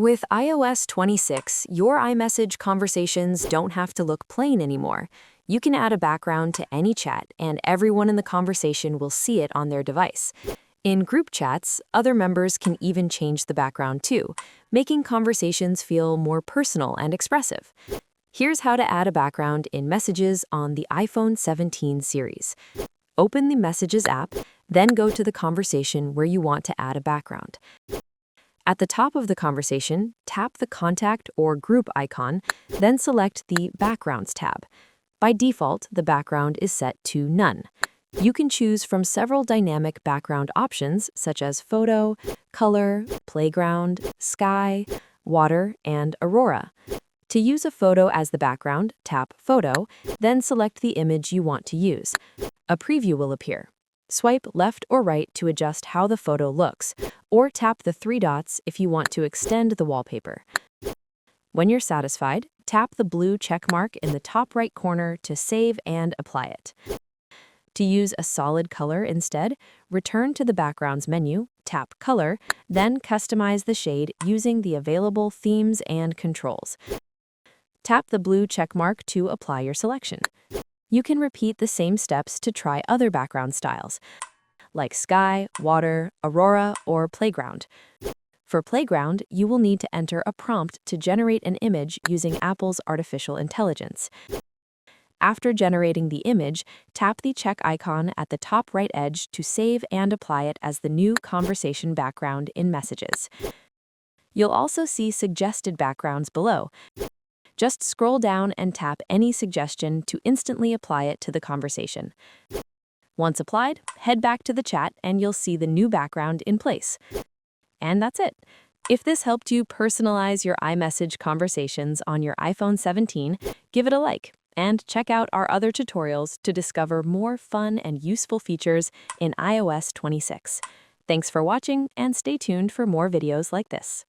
With iOS 26, your iMessage conversations don't have to look plain anymore. You can add a background to any chat, and everyone in the conversation will see it on their device. In group chats, other members can even change the background too, making conversations feel more personal and expressive. Here's how to add a background in Messages on the iPhone 17 series. Open the Messages app, then go to the conversation where you want to add a background. At the top of the conversation, tap the Contact or Group icon, then select the Backgrounds tab. By default, the background is set to None. You can choose from several dynamic background options such as Photo, Color, Playground, Sky, Water, and Aurora. To use a photo as the background, tap Photo, then select the image you want to use. A preview will appear. Swipe left or right to adjust how the photo looks, or tap the three dots if you want to extend the wallpaper. When you're satisfied, tap the blue check mark in the top right corner to save and apply it. To use a solid color instead, return to the Backgrounds menu, tap Color, then customize the shade using the available themes and controls. Tap the blue check mark to apply your selection. You can repeat the same steps to try other background styles, like Sky, Water, Aurora, or Playground. For Playground, you will need to enter a prompt to generate an image using Apple's artificial intelligence. After generating the image, tap the check icon at the top right edge to save and apply it as the new conversation background in Messages. You'll also see suggested backgrounds below. Just scroll down and tap any suggestion to instantly apply it to the conversation. Once applied, head back to the chat and you'll see the new background in place. And that's it. If this helped you personalize your iMessage conversations on your iPhone 17, give it a like and check out our other tutorials to discover more fun and useful features in iOS 26. Thanks for watching and stay tuned for more videos like this.